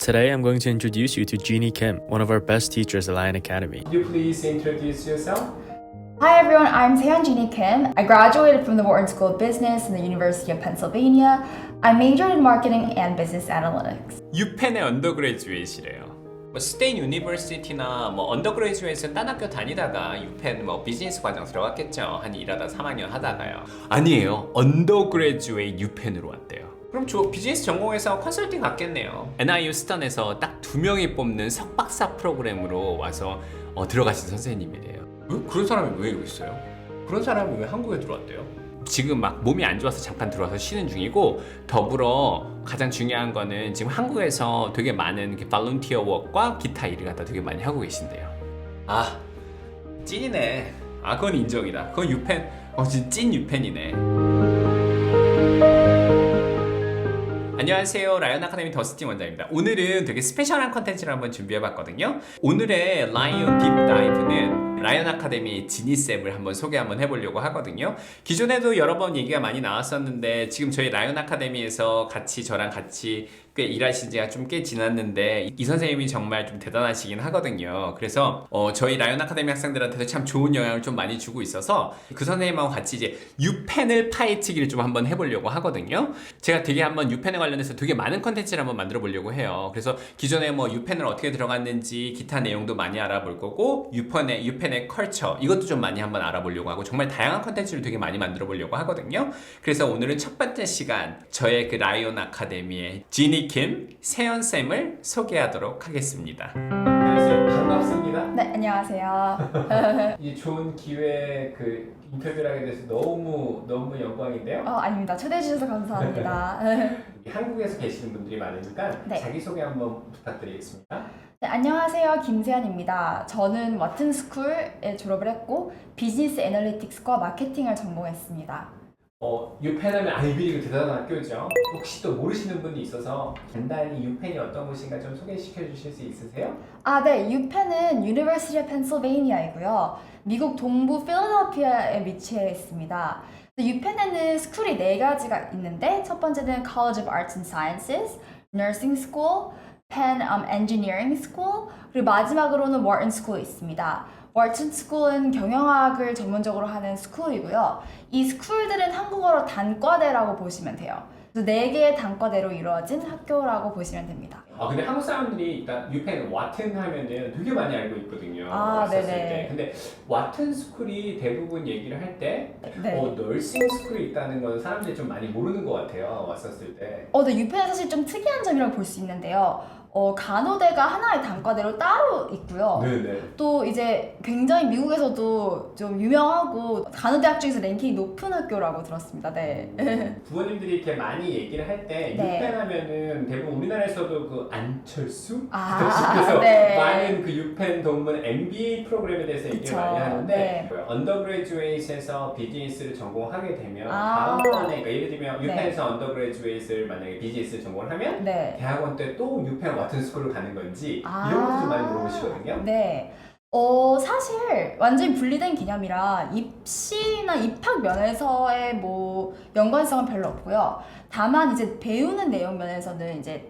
Today I'm going to introduce you to Jeannie Kim, one of our best teachers at Lion Academy. Could you please introduce yourself? Hi everyone, I'm Seon Jeannie Kim. I graduated from the Wharton School of Business in the University of Pennsylvania. I majored in marketing and business analytics. 유펜의 언더그레주에이트래요. 뭐 스테인 유니버시티나 뭐 언더그레주에이트 딴 학교 다니다가 유펜 뭐 비즈니스 과정 들어갔겠죠. 한 일하다 3학년 하다가요. 아니에요. 언더그레주에이트 유펜으로 왔대요. 그럼 저 비즈니스 전공해서 컨설팅 갔겠네요. NIU 스턴에서 딱 2명이 뽑는 석박사 프로그램으로 와서 들어가신 선생님이래요. 그런 사람이 왜 여기 있어요? 그런 사람이 왜 한국에 들어왔대요? 지금 막 몸이 안 좋아서 잠깐 들어와서 쉬는 중이고, 더불어 가장 중요한 거는 지금 한국에서 되게 많은 발런티어 워크와 기타 일을 갖다 되게 많이 하고 계신데요. 아, 찐이네. 아, 그건 인정이다. 그건 유펜, 진짜 찐 유펜이네. 안녕하세요. 라이언 아카데미 더스틴 원장입니다. 오늘은 되게 스페셜한 컨텐츠를 한번 준비해봤거든요. 오늘의 라이언 딥다이브는 라이언 아카데미 지니쌤을 한번 소개 한번 해보려고 하거든요. 기존에도 여러 번 얘기가 많이 나왔었는데, 지금 저희 라이언 아카데미에서 저랑 같이 꽤 일하신 지가 좀 꽤 지났는데, 이 선생님이 정말 좀 대단하시긴 하거든요. 그래서 저희 라이언 아카데미 학생들한테도 참 좋은 영향을 좀 많이 주고 있어서 그 선생님하고 같이 이제 유펜을 파헤치기를 좀 한번 해보려고 하거든요. 제가 되게 한번 유펜에 관련해서 되게 많은 컨텐츠를 한번 만들어 보려고 해요. 그래서 기존에 뭐 유펜을 어떻게 들어갔는지 기타 내용도 많이 알아볼 거고, 유펜의 컬처 이것도 좀 많이 한번 알아보려고 하고, 정말 다양한 컨텐츠를 되게 많이 만들어 보려고 하거든요. 그래서 오늘은 첫 번째 시간, 저의 그 라이언 아카데미의 지니 킴 세연쌤을 소개하도록 하겠습니다. 안녕하세요. 반갑습니다. 네, 안녕하세요. 이 좋은 기회에 그 인터뷰를 하게 돼서 너무 영광인데요. 아닙니다. 초대해 주셔서 감사합니다. 한국에서 계시는 분들이 많으니까 네. 자기소개 한번 부탁드리겠습니다. 네, 안녕하세요. 김세연입니다. 저는 워튼 스쿨에 졸업을 했고 비즈니스 애널리틱스과 마케팅을 전공했습니다. 유펜하면 아이비리그 대단한 학교죠. 혹시 또 모르시는 분이 있어서 간단히 유펜이 어떤 곳인가 좀 소개시켜 주실 수 있으세요? 네. 유펜은 University of Pennsylvania이고요. 미국 동부 필라델피아에 위치해 있습니다. 유펜에는 스쿨이 4가지가 있는데, 첫 번째는 College of Arts and Sciences, Nursing School, Penn Engineering School, 그리고 마지막으로는 Wharton School이 있습니다. Wharton School은 경영학을 전문적으로 하는 스쿨이고요. 이 스쿨들은 한국어로 단과대라고 보시면 돼요. 그래서 4개의 단과대로 이루어진 학교라고 보시면 됩니다. 근데 한국 사람들이 일단 유펜 와튼 하면은 되게 많이 알고 있거든요. 네네. 때. 근데 와튼 스쿨이 대부분 얘기를 할 때 네. 널싱 스쿨이 있다는 건 사람들이 좀 많이 모르는 것 같아요. 왔었을 때. 근데 유펜은 사실 좀 특이한 점이라고 볼 수 있는데요. 간호대가 하나의 단과대로 따로 있고요. 네네. 또 이제 굉장히 미국에서도 좀 유명하고 간호대학 중에서 랭킹이 높은 학교라고 들었습니다. 네. 부모님들이 이렇게 많이 얘기를 할 때 네. 유펜 하면은 대부분 우리나라에서도 그 안철수? 아, 그래서 네. 많은 그 유펜 동문 MBA 프로그램에 대해서 얘기를 그쵸. 많이 하는데, 네. 언더그레주에이트에서 비즈니스를 전공하게 되면 아. 다음번에, 그러니까 예를 들면 네. 유펜에서 언더그레주에이트를 만약에 비즈니스를 전공을 하면 네. 대학원 때 또 유펜 와튼 스쿨을 가는 건지 아. 이런 것도 좀 많이 물어보시거든요. 네. 사실 완전히 분리된 개념이라 입시나 입학 면에서의 뭐 연관성은 별로 없고요. 다만 이제 배우는 내용 면에서는 이제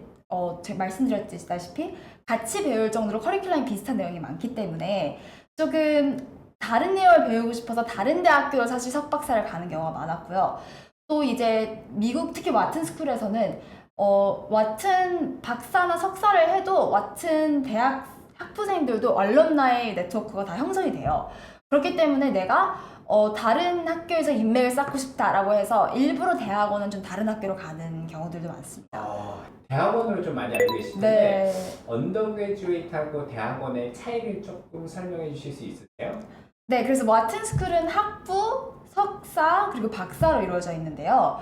제가 말씀드렸다시피 같이 배울 정도로 커리큘럼이 비슷한 내용이 많기 때문에 조금 다른 내용을 배우고 싶어서 다른 대학교를 사실 석박사를 가는 경우가 많았고요. 또 이제 미국 특히 와튼 스쿨에서는 와튼 박사나 석사를 해도 와튼 대학 학부생들도 알럼나이 네트워크가 다 형성이 돼요. 그렇기 때문에 내가 다른 학교에서 인맥을 쌓고 싶다라고 해서 일부러 대학원은 좀 다른 학교로 가는 경우들도 많습니다. 대학원으로 좀 많이 알고 계시는데 네. 언더그레주에이트하고 대학원의 차이를 조금 설명해 주실 수 있으세요? 네, 그래서 와튼 스쿨은 학부, 석사, 그리고 박사로 이루어져 있는데요.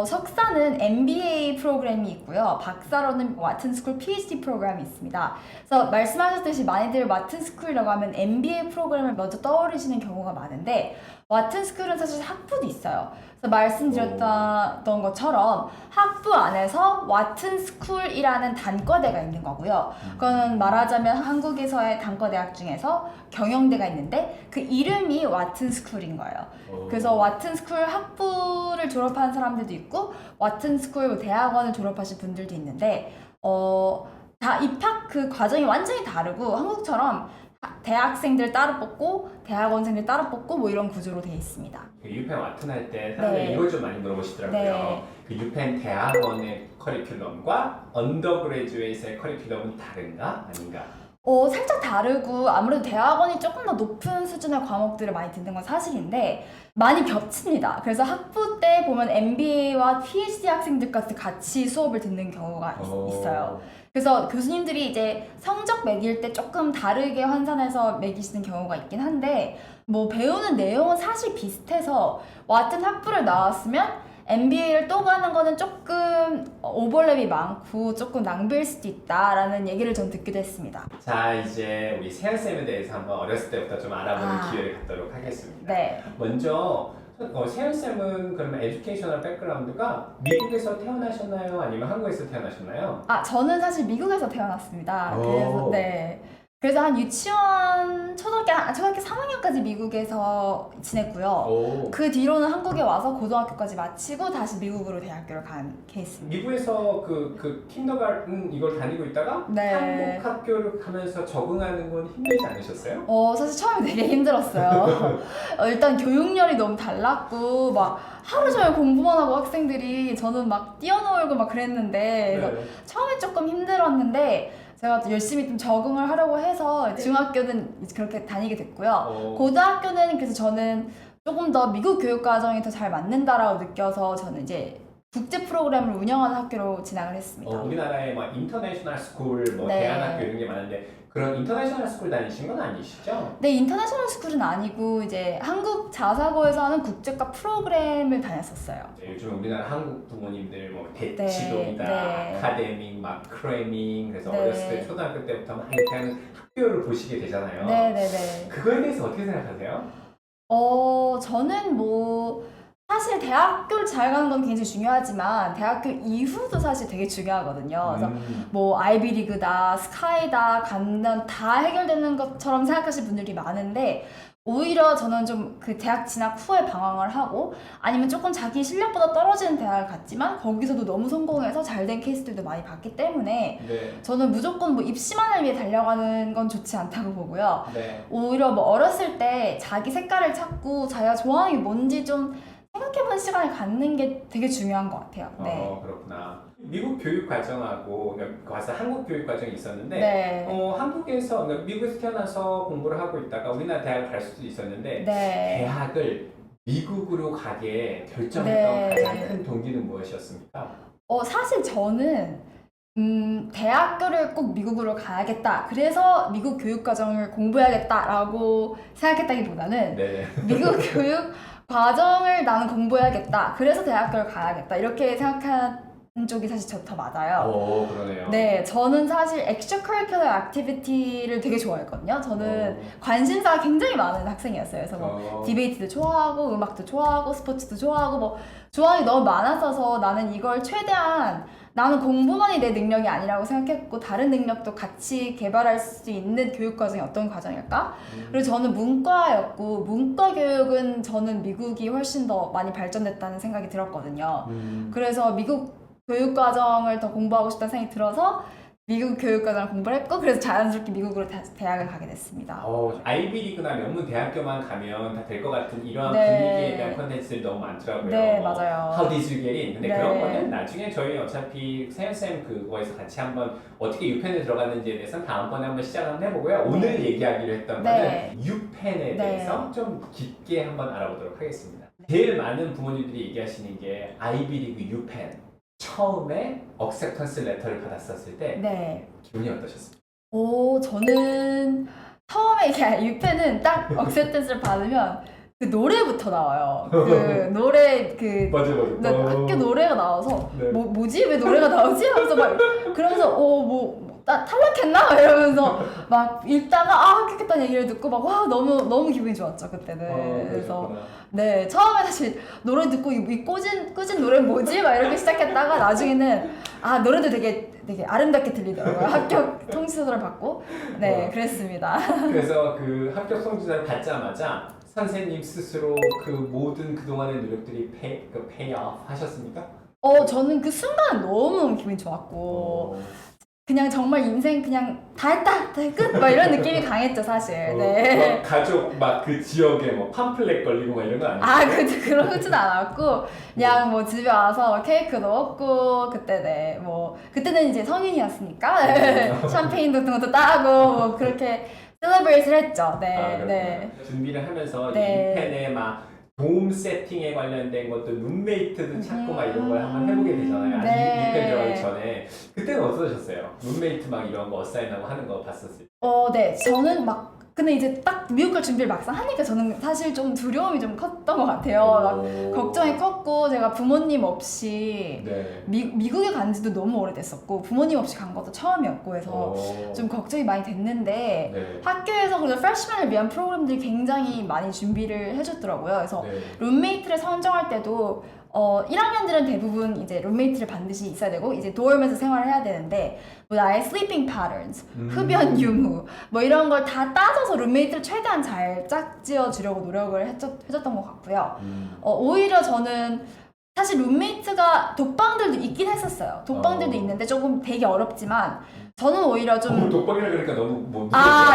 석사는 MBA 프로그램이 있고요. 박사로는 와튼 스쿨 PhD 프로그램이 있습니다. 그래서 말씀하셨듯이 많이들 와튼 스쿨이라고 하면 MBA 프로그램을 먼저 떠올리시는 경우가 많은데, 와튼 스쿨은 사실 학부도 있어요. 그래서 말씀드렸던 것처럼 학부 안에서 와튼 스쿨이라는 단과대가 있는 거고요. 그거는 말하자면 한국에서의 단과대학 중에서 경영대가 있는데 그 이름이 와튼 스쿨인 거예요. 그래서 와튼 스쿨 학부를 졸업한 사람들도 있고 와튼 스쿨 대학원을 졸업하신 분들도 있는데 다 입학 그 과정이 완전히 다르고 한국처럼 대학생들 따로 뽑고 대학원생들 따로 뽑고 뭐 이런 구조로 돼 있습니다. 그 유펜 와튼 할 때 사람들이 네. 이걸 좀 많이 물어보시더라고요. 네. 그 유펜 대학원의 커리큘럼과 언더그레듀에이트의 커리큘럼은 다른가 아닌가? 살짝 다르고 아무래도 대학원이 조금 더 높은 수준의 과목들을 많이 듣는 건 사실인데 많이 겹칩니다. 그래서 학부 때 보면 MBA와 PhD 학생들까지 같이 수업을 듣는 경우가 있어요. 그래서 교수님들이 이제 성적 매길 때 조금 다르게 환산해서 매기시는 경우가 있긴 한데 뭐 배우는 내용은 사실 비슷해서 와튼 학부를 나왔으면 MBA를 또 가는 거는 조금 오버랩이 많고 조금 낭비일 수도 있다라는 얘기를 전 듣기도 했습니다. 자, 이제 우리 세연쌤에 대해서 한번 어렸을 때부터 좀 알아보는 기회를 갖도록 하겠습니다. 네. 먼저 세연쌤은 그러면 에듀케이셔널 백그라운드가 미국에서 태어나셨나요? 아니면 한국에서 태어나셨나요? 저는 사실 미국에서 태어났습니다. 오. 그래서 한 유치원, 초등학교 3학년까지 미국에서 지냈고요. 오. 그 뒤로는 한국에 와서 고등학교까지 마치고 다시 미국으로 대학교를 간 케이스입니다. 미국에서 그 킨더가든 이걸 다니고 있다가 네. 한국 학교를 가면서 적응하는 건 힘들지 않으셨어요? 사실 처음에 되게 힘들었어요. 일단 교육열이 너무 달랐고 막 하루 종일 공부만 하고 학생들이 저는 막 뛰어놀고 막 그랬는데 그래서 네. 처음에 조금 힘들었는데 제가 열심히 좀 적응을 하려고 해서 중학교는 그렇게 다니게 됐고요. 고등학교는 그래서 저는 조금 더 미국 교육 과정이 더 잘 맞는다라고 느껴서 저는 이제 국제 프로그램을 운영하는 학교로 진학을 했습니다. 우리나라에 막 인터내셔널 스쿨, 뭐 네. 대안학교 이런 게 많은데 그런 인터내셔널 스쿨 다니신 건 아니시죠? 네, 인터내셔널 스쿨은 아니고 이제 한국 자사고에서 하는 국제과 프로그램을 다녔었어요. 요즘 우리나라 한국 부모님들 뭐 대치동이다, 네. 아카데믹, 막 크래밍 그래서 네. 어렸을 때 초등학교 때부터 막 이렇게 하는 학교를 보시게 되잖아요. 네네네. 그거에 대해서 어떻게 생각하세요? 저는 뭐 사실 대학교를 잘 가는 건 굉장히 중요하지만 대학교 이후도 사실 되게 중요하거든요. 그래서 뭐 아이비리그다, 스카이다 가면 다 해결되는 것처럼 생각하시는 분들이 많은데 오히려 저는 좀 그 대학 진학 후에 방황을 하고 아니면 조금 자기 실력보다 떨어지는 대학을 갔지만 거기서도 너무 성공해서 잘 된 케이스들도 많이 봤기 때문에 네. 저는 무조건 뭐 입시만을 위해 달려가는 건 좋지 않다고 보고요. 네. 오히려 뭐 어렸을 때 자기 색깔을 찾고 자기가 좋아하는 게 뭔지 좀 생각해보는 시간을 갖는 게 되게 중요한 것 같아요. 네. 그렇구나. 미국 교육 과정하고 와서 한국 교육 과정이 있었는데 네. 한국에서 미국에서 태어나서 공부를 하고 있다가 우리나라 대학을 갈 수도 있었는데 네. 대학을 미국으로 가게 결정했던 네. 가장 큰 동기는 무엇이었습니까? 사실 저는 대학교를 꼭 미국으로 가야겠다. 그래서 미국 교육 과정을 공부해야겠다라고 생각했다기보다는 네. 미국 교육 과정을 나는 공부해야겠다. 그래서 대학교를 가야겠다. 이렇게 생각한 쪽이 사실 더 맞아요. 그러네요. 네, 저는 사실 extracurricular activity를 되게 좋아했거든요. 저는 관심사가 굉장히 많은 학생이었어요. 그래서 뭐 디베이트도 좋아하고 음악도 좋아하고 스포츠도 좋아하고 뭐 좋아하는 게 너무 많았어서 나는 이걸 최대한 나는 공부만이 내 능력이 아니라고 생각했고 다른 능력도 같이 개발할 수 있는 교육 과정이 어떤 과정일까? 그리고 저는 문과였고 문과 교육은 저는 미국이 훨씬 더 많이 발전됐다는 생각이 들었거든요. 그래서 미국 교육 과정을 더 공부하고 싶다는 생각이 들어서 미국 교육 과정을 공부를 했고 그래서 자연스럽게 미국으로 대학을 가게 됐습니다. 아이비리그나 명문 대학교만 가면 다 될 것 같은 이러한 네. 분위기에 대한 컨텐츠들이 너무 많더라고요. 네, 맞아요. How did you get in? 근데 네. 그런 거는 나중에 저희 어차피 세연쌤 그거에서 같이 한번 어떻게 유펜에 들어갔는지에 대해서는 다음번에 한번 시작을 한번 해보고요. 오늘 얘기하기로 했던 네. 거는 유펜에 네. 대해서 좀 깊게 한번 알아보도록 하겠습니다. 제일 많은 부모님들이 얘기하시는 게 아이비리그 유펜 처음에 억셉턴스 레터를 받았었을 때 네. 기분이 어떠셨습니까? 저는 처음에 이게 유펜은 딱 억셉턴스를 받으면 그 노래부터 나와요. 그 노래 맞아. 학교 노래가 나와서 네. 뭐지 왜 노래가 나오지 하면서 막 그러면서 나 탈락했나 막 이러면서 막 읽다가 합격했다는 얘기를 듣고 막 와 너무 기분이 좋았죠 그때는. 그래서 네 처음에 사실 노래 듣고 이 꾸진 노래는 뭐지 막 이렇게 시작했다가 나중에는 노래도 되게 아름답게 들리더라고요. 합격 통지서를 받고 네 그랬습니다. 그래서 그 합격 통지서를 받자마자 선생님 스스로 그 모든 그동안의 노력들이 페이오프 하셨습니까? 저는 그 순간 너무 기분이 좋았고 그냥 정말 인생 그냥 다 했다, 다 끝! 막 이런 느낌이 강했죠, 사실. 네. 가족 막 그 지역에 뭐 팜플렛 걸리고 막 이런 거 아니에요? 아, 그러진 않았고, 그냥 뭐 집에 와서 케이크도 먹고, 그때는 이제 성인이었으니까, 샴페인 같은 것도 따고, 뭐 그렇게 셀러브레이트를 했죠. 네. 준비를 하면서 네. 이 펜에 막 돔 세팅에 관련된 것도 룸메이트도 찾고 막 이런 걸 한번 해보게 되잖아요. 아직 네. 유펜 들어가기 전에. 그때는 어떠셨어요? 룸메이트 막 이런 거 어사인하고 하는 거 봤었을 때. 네. 저는 근데 이제 딱 미국 갈 준비를 막상 하니까 저는 사실 좀 두려움이 좀 컸던 것 같아요. 막 걱정이 컸고, 제가 부모님 없이 네. 미국에 간 지도 너무 오래됐었고, 부모님 없이 간 것도 처음이었고 해서 좀 걱정이 많이 됐는데, 네. 학교에서 그래서 프레시맨을 위한 프로그램들이 굉장히 많이 준비를 해줬더라고요. 그래서 네. 룸메이트를 선정할 때도 1학년들은 대부분 이제 룸메이트를 반드시 있어야 되고 이제 도움에서 생활을 해야 되는데 뭐 나의 sleeping patterns, 흡연 유무 뭐 이런 걸 다 따져서 룸메이트를 최대한 잘 짝지어 주려고 노력을 해줬던 것 같고요. 오히려 저는 사실 룸메이트가 독방들도 있긴 했었어요. 독방들도 있는데 조금 되게 어렵지만 저는 오히려 좀 독방이라 그러니까 너무 뭐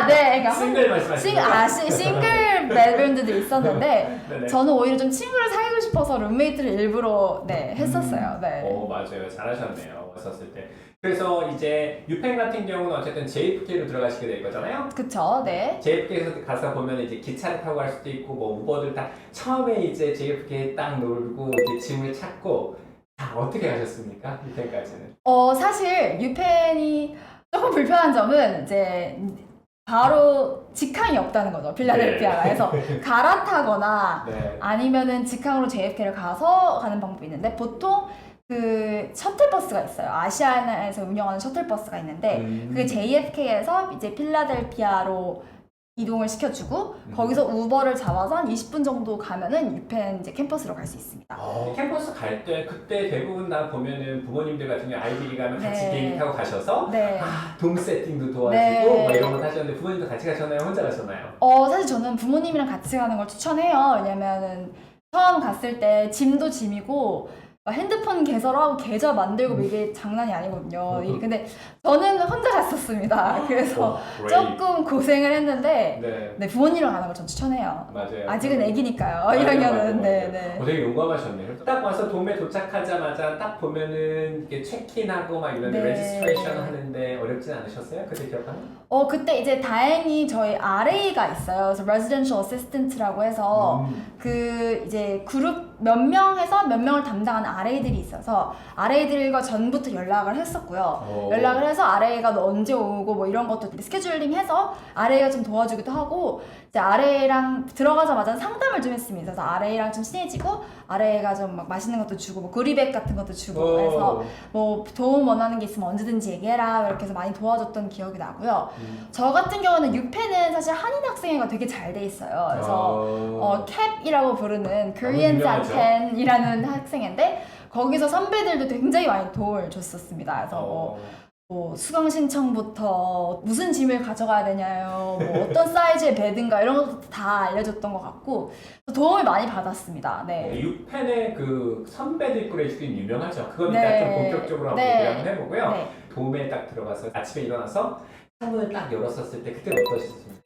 네, 그러니까 싱글 말씀하시는 싱글 베드룸들도 있었는데 네네. 저는 오히려 좀 친구를 사귀고 싶어서 룸메이트를 일부러 했었어요. 네. 맞아요. 잘하셨네요. 왔었을 때. 그래서 이제 유펜 같은 경우는 어쨌든 JFK로 들어가시게 될 거잖아요. 그쵸, 네. JFK에서 가서 보면 이제 기차를 타고 갈 수도 있고 뭐 우버들 다 처음에 이제 JFK 딱 놀고 이제 짐을 찾고 다 어떻게 가셨습니까? 유펜까지는. 사실 유펜이 조금 불편한 점은 이제 바로 직항이 없다는 거죠. 필라델피아가. 그래서 갈아타거나 네. 아니면은 직항으로 JFK를 가서 가는 방법이 있는데 보통 그 셔틀버스가 있어요. 아시아나에서 운영하는 셔틀버스가 있는데 그게 JFK에서 이제 필라델피아로 이동을 시켜주고 거기서 우버를 잡아서 한 20분 정도 가면은 유펜 이제 캠퍼스로 갈 수 있습니다. 캠퍼스 갈 때 그때 대부분 다 보면은 부모님들 같은 경우 아이비리 가면 같이 네. 비행기 타고 가셔서 네. 돔 세팅도 도와주고 네. 뭐 이런 거 하셨는데 부모님도 같이 가셨나요? 혼자 가셨나요? 사실 저는 부모님이랑 같이 가는 걸 추천해요. 왜냐면은 처음 갔을 때 짐도 짐이고 핸드폰 개설하고 계좌 만들고 이게 장난이 아니거든요. 근데 저는 혼자 갔었습니다. 그래서 조금 고생을 했는데 네. 부모님이랑 가는 걸 전 추천해요. 맞아요. 아직은 애기니까요. 맞아요, 1학년은. 맞아요. 네. 되게 용감하셨네요. 딱 와서 돔에 도착하자마자 딱 보면은 이게 체크인하고 막 이런 네. 레지스트레이션 하는데 어렵진 않으셨어요? 그때 기억하는? 그때 이제 다행히 저희 RA가 있어요. 그래서 Residential Assistant라고 해서 그 이제 그룹 몇 명에서 몇 명을 담당하는 RA들이 있어서 RA들과 전부터 연락을 했었고요. 연락을 해서 RA가 너 언제 오고 뭐 이런 것도 스케줄링 해서 RA가 좀 도와주기도 하고 이제 RA랑 들어가자마자 상담을 좀 했습니다. 그래서 RA랑 좀 친해지고 RA가 좀 막 맛있는 것도 주고 뭐 고리백 같은 것도 주고 해서 뭐 도움 원하는 게 있으면 언제든지 얘기해라 이렇게 해서 많이 도와줬던 기억이 나고요. 저 같은 경우는 유펜은 사실 한인 학생회가 되게 잘 돼 있어요. 그래서 CAP이라고 부르는 Koreans at Pen이라는 학생회인데 거기서 선배들도 굉장히 많이 도움을 줬었습니다. 그래서 뭐 수강 신청부터 무슨 짐을 가져가야 되냐요, 뭐 어떤 사이즈의 베드인가 이런 것도 다 알려줬던 것 같고 도움을 많이 받았습니다. 네. 유펜의 그 선배들 꾸레이스도 유명하죠. 그건 네. 일단 좀 본격적으로 한번 네. 얘기 한번 해보고요. 네. 돔에 딱 들어가서 아침에 일어나서 창문을 딱 열었었을 때 그때 어떠셨습니까?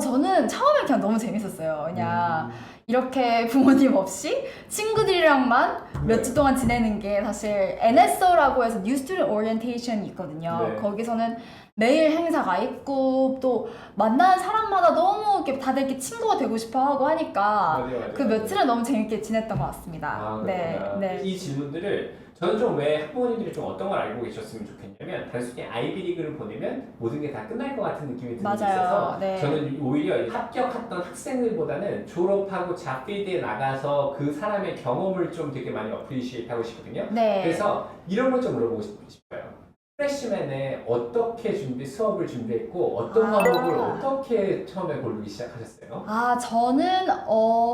저는 처음에 그냥 너무 재밌었어요. 그냥 이렇게 부모님 없이 친구들이랑만 몇 주 동안 지내는 게 사실 NSO라고 해서 New Student Orientation이 있거든요. 네. 거기서는 매일 행사가 있고 또 만나는 사람마다 너무 이렇게 다들 이렇게 친구가 되고 싶어 하고 하니까 맞아요. 그 며칠은 너무 재밌게 지냈던 것 같습니다. 네. 이 질문들을 저는 좀 왜 학부모님들이 좀 어떤 걸 알고 계셨으면 좋겠냐면 단순히 아이비리그를 보내면 모든 게 다 끝날 것 같은 느낌이 드는 게 있어서 네. 저는 오히려 합격했던 학생들보다는 졸업하고 잡필드에 나가서 그 사람의 경험을 좀 되게 많이 어프리시에이트 하고 싶거든요. 네. 그래서 이런 걸 좀 물어보고 싶어요. 프레시맨에 어떻게 수업을 준비했고 어떤 과목을 어떻게 처음에 고르기 시작하셨어요? 저는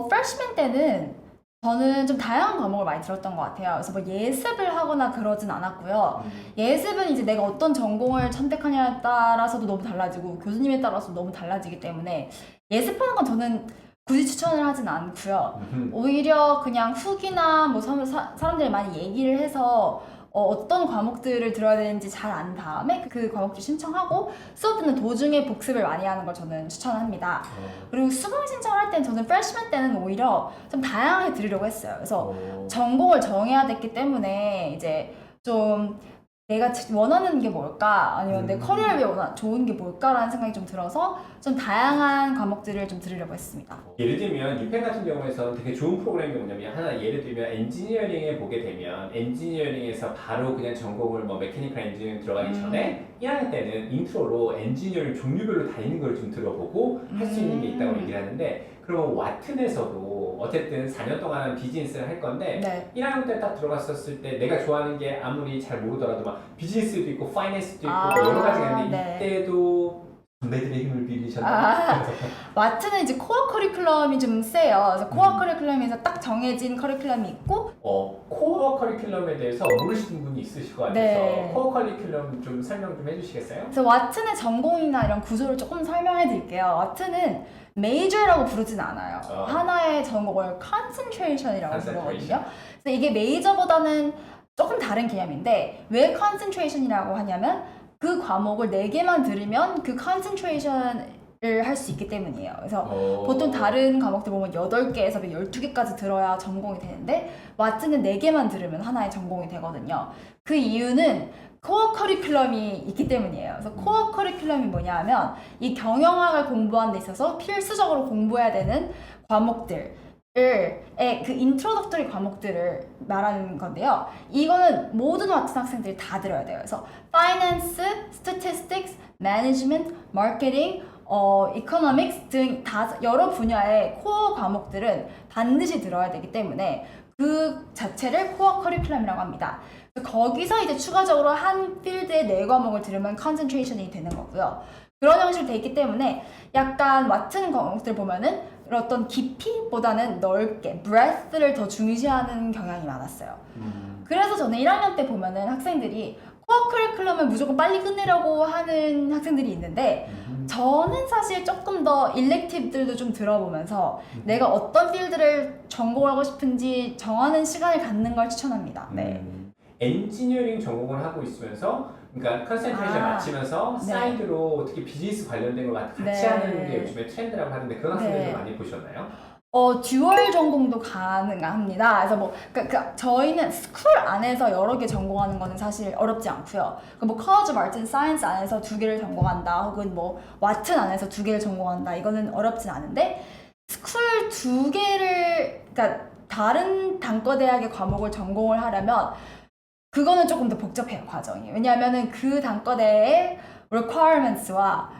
프레시맨 때는 저는 좀 다양한 과목을 많이 들었던 것 같아요. 그래서 뭐 예습을 하거나 그러진 않았고요. 예습은 이제 내가 어떤 전공을 선택하냐에 따라서도 너무 달라지고 교수님에 따라서 너무 달라지기 때문에 예습하는 건 저는 굳이 추천을 하진 않고요. 오히려 그냥 후기나 뭐 사람들이 많이 얘기를 해서 어떤 과목들을 들어야 되는지 잘 안 다음에 그 과목들 신청하고 수업 듣는 도중에 복습을 많이 하는 걸 저는 추천합니다. 그리고 수강 신청할 때는 저는 프레시맨 때는 오히려 좀 다양하게 들으려고 했어요. 그래서 전공을 정해야 됐기 때문에 이제 좀 내가 원하는 게 뭘까 아니면 내 커리어를 위해 좋은 게 뭘까라는 생각이 좀 들어서 좀 다양한 과목들을 좀 들으려고 했습니다. 예를 들면 유펜 같은 경우에서는 되게 좋은 프로그램이 뭐냐면 하나 예를 들면 엔지니어링에 보게 되면 엔지니어링에서 바로 그냥 전공을 뭐 메케니컬 엔지니어링 들어가기 전에 1학년 때는 인트로로 엔지니어링 종류별로 다 있는 걸 좀 들어보고 할 수 있는 게 있다고 얘기를 하는데 그러면 와튼에서도 어쨌든 4년 동안 비즈니스를 할 건데 네. 1학년 때 딱 들어갔었을 때 내가 좋아하는 게 아무리 잘 모르더라도 막 비즈니스도 있고 파이낸스도 있고 여러 가지가 있는데 이때도 선배들의 힘을 빌리셨나요? 와트는 이제 코어 커리큘럼이 좀 세요. 그래서 코어 커리큘럼에서 딱 정해진 커리큘럼이 있고 코어 커리큘럼에 대해서 모르시는 분이 있으실 것 같아서 네. 코어 커리큘럼 좀 설명 좀 해주시겠어요? 그래서 와튼의 전공이나 이런 구조를 조금 설명해 드릴게요. 와튼은 메이저라고 부르진 않아요. 하나의 전공을 concentration이라고 부르거든요. 그래서 이게 메이저보다는 조금 다른 개념인데 왜 concentration이라고 하냐면 그 과목을 4개만 들으면 그 concentration을 할 수 있기 때문이에요. 그래서 보통 다른 과목들 보면 8개에서 12개까지 들어야 전공이 되는데 와튼은 4개만 들으면 하나의 전공이 되거든요. 그 이유는 코어 커리큘럼이 있기 때문이에요. 그래서 코어 커리큘럼이 뭐냐 하면 이 경영학을 공부하는 데 있어서 필수적으로 공부해야 되는 과목들 그 인트로덕터리 과목들을 말하는 건데요. 이거는 모든 와튼 학생들이 다 들어야 돼요. 그래서 Finance, Statistics, Management, Marketing, Economics 등 여러 분야의 코어 과목들은 반드시 들어야 되기 때문에 그 자체를 코어 커리큘럼이라고 합니다. 거기서 이제 추가적으로 한 필드의 4과목을 들으면 컨센트레이션이 되는 거고요. 그런 형식으로 돼 있기 때문에 약간 와튼 과목들 보면은 어떤 깊이보다는 넓게 breadth를 더 중시하는 경향이 많았어요. 그래서 저는 1학년 때 보면은 학생들이 코어 커리큘럼을 무조건 빨리 끝내려고 하는 학생들이 있는데 저는 사실 조금 더 일렉티브들도 좀 들어보면서 내가 어떤 필드를 전공하고 싶은지 정하는 시간을 갖는 걸 추천합니다. 네. 엔지니어링 전공을 하고 있으면서 그러니까 컨센트레이션 마치면서 네. 사이드로 특히 비즈니스 관련된 걸 같이 네. 하는 게 요즘에 트렌드라고 하는데 그런 학생들도 네. 많이 보셨나요? 듀얼 전공도 가능합니다. 그래서 뭐 저희는 스쿨 안에서 여러 개 전공하는 거는 사실 어렵지 않고요. 뭐 college of Arts and Science 안에서 2개를 전공한다, 혹은 뭐 와튼 안에서 2개를 전공한다, 이거는 어렵진 않은데 스쿨 2개를 그러니까 다른 단과대학의 과목을 전공을 하려면 그거는 조금 더 복잡해요, 과정이. 왜냐하면은 그 단과대의 requirements와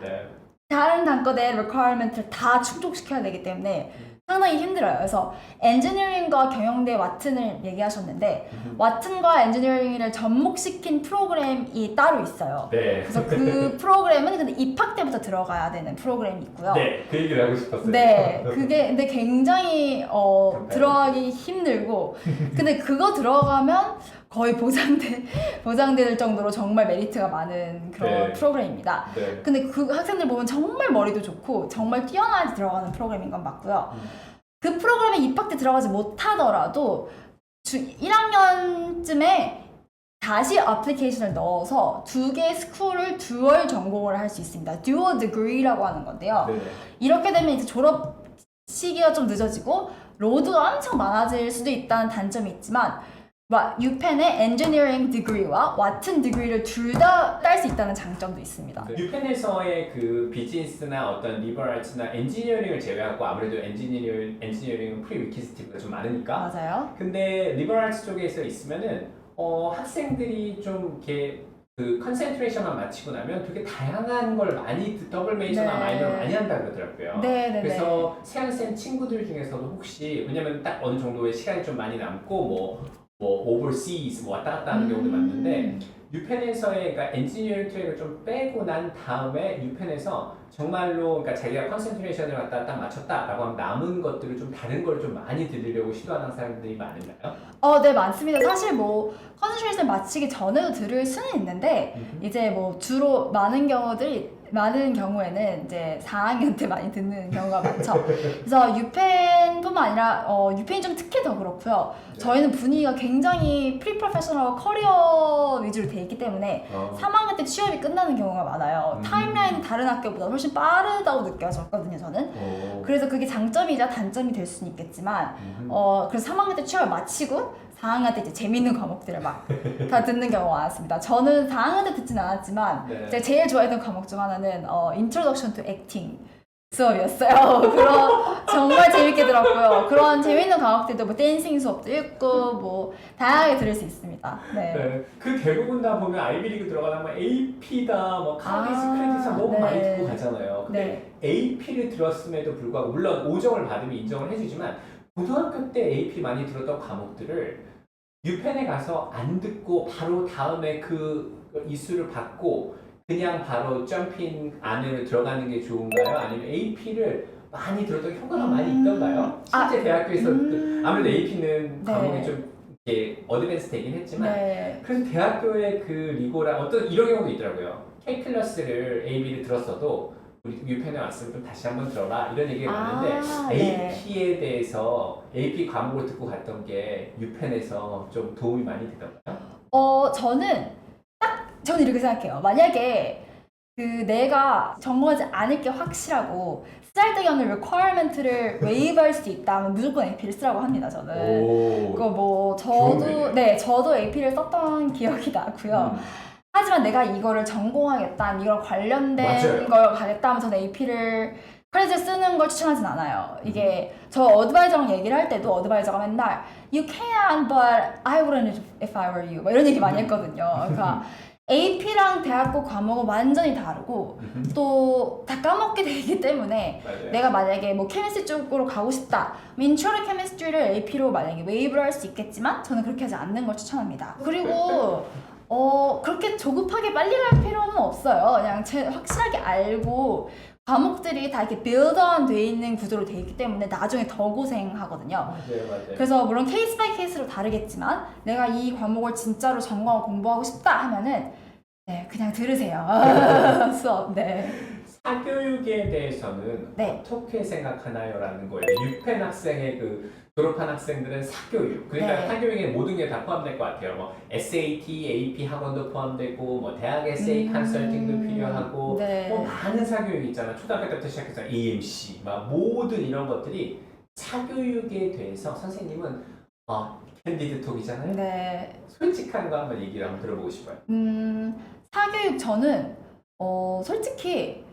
다른 단과대의 requirement를 다 충족시켜야 되기 때문에 상당히 힘들어요. 그래서 엔지니어링과 경영대 와튼을 얘기하셨는데 와튼과 엔지니어링을 접목시킨 프로그램이 따로 있어요. 네. 그래서 그 프로그램은 근데 입학 때부터 들어가야 되는 프로그램이 있고요. 네, 그 얘기를 하고 싶었어요. 네, 그게 근데 굉장히 들어가기 힘들고 근데 그거 들어가면 거의 보장될 정도로 정말 메리트가 많은 그런 프로그램입니다. 네. 근데 그 학생들 보면 정말 머리도 좋고 정말 뛰어나게 들어가는 프로그램인 건 맞고요. 그 프로그램에 입학 때 들어가지 못하더라도 1학년쯤에 다시 어플리케이션을 넣어서 2개의 스쿨을 듀얼 전공을 할 수 있습니다. 듀얼 degree라고 하는 건데요. 네. 이렇게 되면 이제 졸업 시기가 좀 늦어지고 로드가 엄청 많아질 수도 있다는 단점이 있지만 유펜의 엔지니어링 디그리와 와튼 디그리를 둘 다 딸 수 있다는 장점도 있습니다. 유펜에서의 그 비즈니스나 어떤 리버럴 아츠나 엔지니어링을 제외하고 아무래도 엔지니어링은 프리리퀴지티가 좀 많으니까. 맞아요. 근데 리버럴 아츠 쪽에서 있으면은 학생들이 좀 이렇게 그 컨센트레이션만 마치고 나면 되게 다양한 걸 많이 더블 메이저나 마이너를 많이 한다 그러더라고요. 네. 그래서 세안쌤 친구들 중에서도 혹시 왜냐면 딱 어느 정도의 시간이 좀 많이 남고 뭐 overseas 왔다 갔다 하는 경우도 많은데 유펜에서의 그러니까 엔지니어링 트랙을 좀 빼고 난 다음에 유펜에서 정말로 그러니까 자기가 컨센트레이션을 갖다 딱 맞췄다라고 하면 남은 것들을 좀 다른 걸 좀 많이 들으려고 시도하는 사람들이 많은가요? 네, 많습니다. 사실 뭐 컨센트레이션을 마치기 전에도 들을 수는 있는데 이제 뭐 주로 많은 경우에는 이제 4학년 때 많이 듣는 경우가 많죠. 그래서 유펜뿐만 아니라 유펜이 좀 특히 더 그렇고요. 저희는 분위기가 굉장히 프리프로페셔널 커리어 위주로 돼 있기 때문에 3학년 때 취업이 끝나는 경우가 많아요. 타임라인이 다른 학교보다 훨씬 빠르다고 느껴졌거든요, 저는. 그래서 그게 장점이자 단점이 될 수는 있겠지만 그래서 3학년 때 취업을 마치고 4학년 때 이제 재밌는 과목들을 막 다 듣는 경우가 많았습니다. 저는 4학년 때 듣진 않았지만 네. 제가 제일 좋아했던 과목 중 하나는 Introduction to Acting 수업이었어요. 그런 정말 재밌게 들었고요. 그런 재밌는 과목들도 뭐 댄싱 수업도 있고 뭐 다양하게 들을 수 있습니다. 네. 네, 그 대부분 다 보면 아이비리그 들어가다 뭐 AP다, 뭐 카디스, 아, 크레딧 너무 네. 많이 듣고 가잖아요. 근데 네. AP를 들었음에도 불구하고 물론 5점을 받으면 인정을 해주지만 고등학교 때 AP 많이 들었던 과목들을 유펜에 가서 안 듣고 바로 다음에 그 이수를 받고 그냥 바로 점핑 안으로 들어가는 게 좋은가요? 아니면 AP를 많이 들었던 효과가 많이 있던가요? 실제 대학교에서 아무래도 AP는 네. 과목이 좀 이렇게 어드밴스 되긴 했지만 네. 그래서 대학교의 그 리고랑 어떤 이런 경우도 있더라고요. K클래스를 AB를 들었어도 우리 유펜에 왔으면 좀 다시 한번 들어라 이런 얘기가 많은데 네. AP에 대해서 AP 과목을 듣고 갔던 게 유펜에서 좀 도움이 많이 되던가요? 저는 이렇게 생각해요. 만약에 그 내가 전공하지 않을 게 확실하고 쌀대견을 requirement를 웨이브할 수 있다면 무조건 AP를 쓰라고 합니다. 저는. 그거 뭐 저도 AP를 썼던 기억이 나고요. 하지만 내가 이거를 전공하겠다, 이걸 관련된 맞아요. 걸 가겠다 하면 저는 AP를 크레딧 쓰는 걸 추천하진 않아요. 이게 저 어드바이저랑 얘기를 할 때도 어드바이저가 맨날 You can, but I wouldn't if I were you 뭐 이런 얘기 많이 했거든요. 그러니까 AP랑 대학교 과목은 완전히 다르고 또 다 까먹게 되기 때문에 맞아요. 내가 만약에 뭐 케미스트리 쪽으로 가고 싶다, 인트로드 케미스트리를 AP로 만약에 웨이브를 할 수 있겠지만 저는 그렇게 하지 않는 걸 추천합니다. 그리고 그렇게 조급하게 빨리 갈 필요는 없어요. 그냥 확실하게 알고 과목들이 다 이렇게 빌드온 돼 있는 구조로 돼 있기 때문에 나중에 더 고생하거든요. 맞아요. 그래서 물론 케이스 바이 케이스로 다르겠지만 내가 이 과목을 진짜로 전공하고 공부하고 싶다 하면은 네, 그냥 들으세요. 수업. 네. 사교육에 대해서는 네. 어떻게 생각하나요? 라는 거예요. 유펜 학생의 그 졸업한 학생들은 사교육, 그러니까 네. 사교육에 모든 게 다 포함될 것 같아요. 뭐 SAT, AP 학원도 포함되고, 뭐 대학 에세이 컨설팅도 필요하고, 네. 뭐 많은 사교육 있잖아. 초등학교 때부터 시작해서 EMC, 막 모든 이런 것들이 사교육에 대해서 선생님은 캔디드 톡이잖아요. 네. 솔직한 거 한번 얘기를 한번 들어보고 싶어요. 사교육 저는 솔직히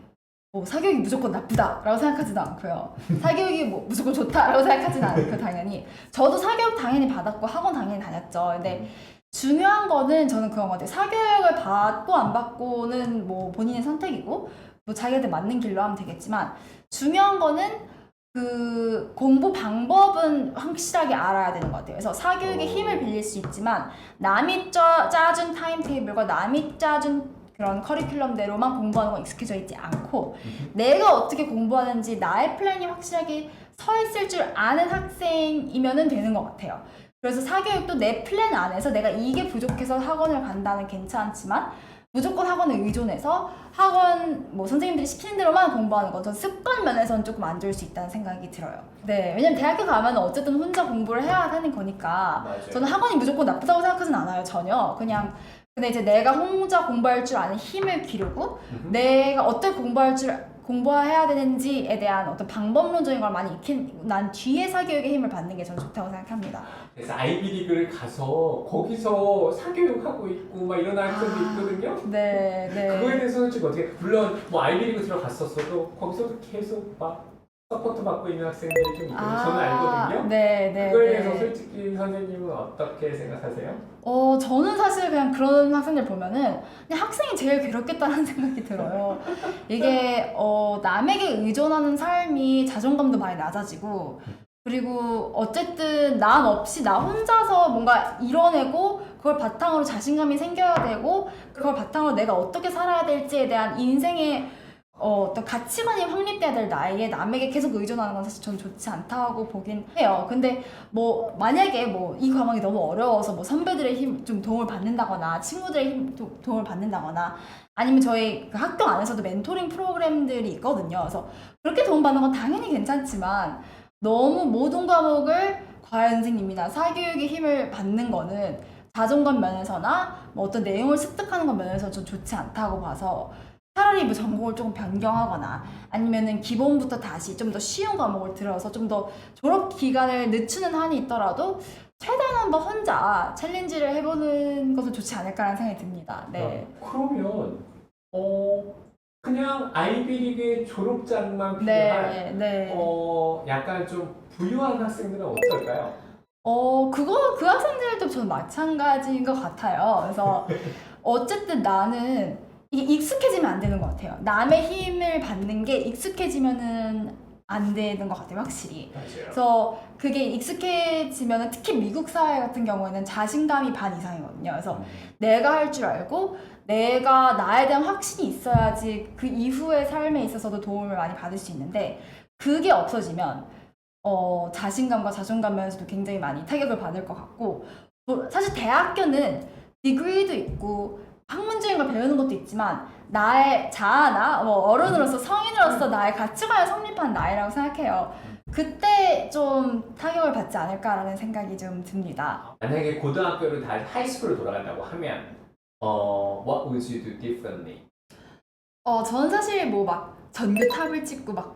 뭐 사교육이 무조건 나쁘다라고 생각하지도 않고요. 사교육이 뭐 무조건 좋다라고 생각하지는 않고 당연히 저도 사교육 당연히 받았고 학원 당연히 다녔죠. 근데 중요한 거는 저는 그런 것 같아요. 사교육을 받고 안 받고는 뭐 본인의 선택이고 뭐 자기한테 맞는 길로 하면 되겠지만 중요한 거는 그 공부 방법은 확실하게 알아야 되는 것 같아요. 그래서 사교육의 힘을 빌릴 수 있지만 남이 짜준 타임테이블과 남이 짜준 그런 커리큘럼대로만 공부하는 건 익숙해져 있지 않고 내가 어떻게 공부하는지 나의 플랜이 확실하게 서 있을 줄 아는 학생이면은 되는 것 같아요. 그래서 사교육도 내 플랜 안에서 내가 이게 부족해서 학원을 간다는 괜찮지만 무조건 학원에 의존해서 학원 뭐 선생님들이 시키는 대로만 공부하는 건 전 습관 면에서는 조금 안 좋을 수 있다는 생각이 들어요. 네, 왜냐면 대학교 가면 어쨌든 혼자 공부를 해야 하는 거니까 맞아요. 저는 학원이 무조건 나쁘다고 생각하진 않아요. 전혀. 그냥 근데 이제 내가 혼자 공부할 줄 아는 힘을 기르고 내가 어떻게 공부해야 되는지에 대한 어떤 방법론적인 걸 많이 익힌 난 뒤에 사교육의 힘을 받는 게 저는 좋다고 생각합니다. 그래서 아이비리그를 가서 거기서 사교육하고 있고 막 이런 학생도 있거든요. 네, 네. 그거에 대해서 솔직히 어떻게 물론 뭐 아이비리그 들어갔었어도 거기서도 계속 막 서포트 받고 있는 학생들이 좀 있거든요. 저는 알거든요. 네, 네. 그거에 네. 대해서 솔직히 선생님은 어떻게 생각하세요? 저는 사실 그냥 그런 학생들 보면은 그냥 학생이 제일 괴롭겠다는 생각이 들어요. 이게 남에게 의존하는 삶이 자존감도 많이 낮아지고 그리고 어쨌든 난 없이 나 혼자서 뭔가 이뤄내고 그걸 바탕으로 자신감이 생겨야 되고 그걸 바탕으로 내가 어떻게 살아야 될지에 대한 인생의 어떤 가치관이 확립돼야 될 나에게 남에게 계속 의존하는 건 사실 저는 좋지 않다고 보긴 해요. 근데 뭐 만약에 뭐 이 과목이 너무 어려워서 뭐 선배들의 힘 좀 도움을 받는다거나 친구들의 힘 도움을 받는다거나 아니면 저희 그 학교 안에서도 멘토링 프로그램들이 있거든요. 그래서 그렇게 도움받는 건 당연히 괜찮지만 너무 모든 과목을 과외 선생님이나 사교육의 힘을 받는 거는 자존감 면에서나 뭐 어떤 내용을 습득하는 것 면에서 좀 좋지 않다고 봐서 차라리 뭐 전공을 조금 변경하거나 아니면은 기본부터 다시 좀 더 쉬운 과목을 들어서 좀 더 졸업 기간을 늦추는 한이 있더라도 최대한 한번 혼자 챌린지를 해보는 것도 좋지 않을까라는 생각이 듭니다. 네. 그러면 그냥 아이비리그의 졸업장만 필요한 네. 약간 좀 부유한 학생들은 어떨까요? 그 학생들도 저는 마찬가지인 것 같아요. 그래서 어쨌든 나는 이게 익숙해지면 안 되는 것 같아요. 남의 힘을 받는 게 익숙해지면은 안 되는 것 같아요, 확실히. 맞아요. 그래서 그게 익숙해지면은 특히 미국 사회 같은 경우에는 자신감이 반 이상이거든요. 그래서 내가 할 줄 알고 내가 나에 대한 확신이 있어야지 그 이후의 삶에 있어서도 도움을 많이 받을 수 있는데 그게 없어지면 자신감과 자존감 면에서도 굉장히 많이 타격을 받을 것 같고 사실 대학교는 디그리도 있고 학문적인 걸 배우는 것도 있지만 나의 자아나 뭐 어른으로서 성인으로서 나의 가치관을 성립한 나이라고 생각해요. 그때 좀 타격을 받지 않을까라는 생각이 좀 듭니다. 만약에 고등학교를 다 하이스쿨로 돌아간다고 하면 what would you do differently? 저는 사실 뭐 막 전교 탑을 찍고 막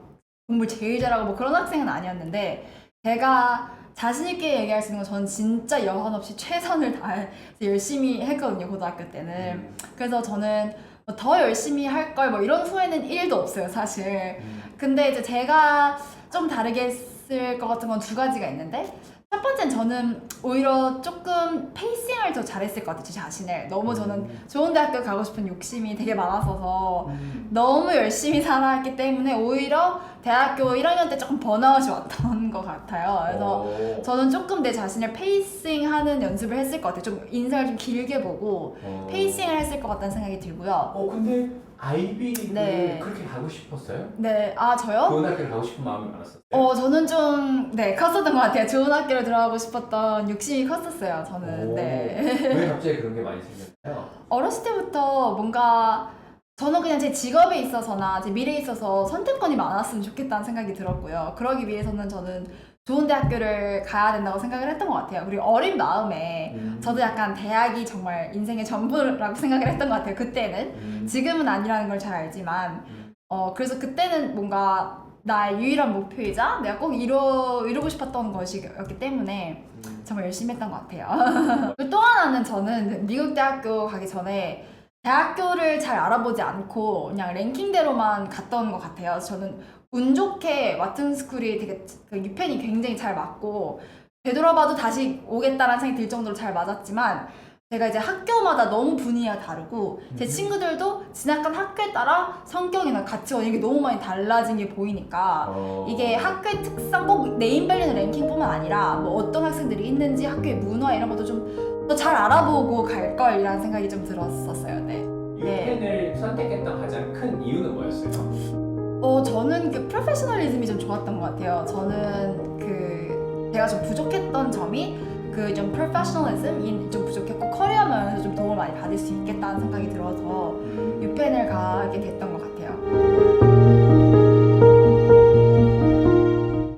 공부 제일 잘하고 뭐 그런 학생은 아니었는데 제가 자신 있게 얘기할 수 있는 건 저는 진짜 여한 없이 최선을 다해 열심히 했거든요, 고등학교 때는. 그래서 저는 더 열심히 할 걸 뭐 이런 후회는 1도 없어요, 사실. 근데 이제 제가 좀 다르게 했을 것 같은 건 두 가지가 있는데 첫 번째는 저는 오히려 조금 페이싱을 더 잘했을 것 같아요, 제 자신을. 너무 저는 좋은 대학교 가고 싶은 욕심이 되게 많았어서 너무 열심히 살아왔기 때문에 오히려 대학교 1학년 때 조금 번아웃이 왔던 것 같아요. 그래서 저는 조금 내 자신을 페이싱하는 연습을 했을 것 같아요. 좀 인생을 좀 길게 보고 페이싱을 했을 것 같다는 생각이 들고요. 근데 아이비리그를 네. 그렇게 가고 싶었어요? 네, 저요? 좋은 학교를 가고 싶은 마음이 많았었어요? 저는 좀, 컸었던 것 같아요. 좋은 학교를 들어가고 싶었던 욕심이 컸었어요, 저는. 네. 왜 갑자기 그런 게 많이 생겼나요? 어렸을 때부터 뭔가 저는 그냥 제 직업에 있어서나 제 미래에 있어서 선택권이 많았으면 좋겠다는 생각이 들었고요. 그러기 위해서는 저는 좋은 대학교를 가야 된다고 생각을 했던 것 같아요. 그리고 어린 마음에 저도 약간 대학이 정말 인생의 전부라고 생각을 했던 것 같아요. 그때는. 지금은 아니라는 걸 잘 알지만 그래서 그때는 뭔가 나의 유일한 목표이자 내가 꼭 이루고 싶었던 것이었기 때문에 정말 열심히 했던 것 같아요. 또 하나는 저는 미국 대학교 가기 전에 대학교를 잘 알아보지 않고 그냥 랭킹대로만 갔던 것 같아요. 그래서 저는 운 좋게 와튼스쿨이 되게 그 유펜이 굉장히 잘 맞고 되돌아봐도 다시 오겠다라는 생각이 들 정도로 잘 맞았지만 제가 이제 학교마다 너무 분위기가 다르고 제 친구들도 지나간 학교에 따라 성격이나 가치관 이게 너무 많이 달라진 게 보이니까 이게 학교의 특성 꼭 네임밸류는 랭킹뿐만 아니라 뭐 어떤 학생들이 있는지 학교의 문화 이런 것도 좀 더 잘 알아보고 갈 걸이라는 생각이 좀 들었었어요. 네. 유펜을 선택했던 가장 큰 이유는 뭐였어요? 저는 그 프로페셔널리즘이 좀 좋았던 것 같아요. 저는 제가 좀 부족했던 점이 그 좀 프로페셔널리즘이 좀 부족했고 커리어 면에서 좀 도움을 많이 받을 수 있겠다는 생각이 들어서 유펜을 가게 됐던 것 같아요.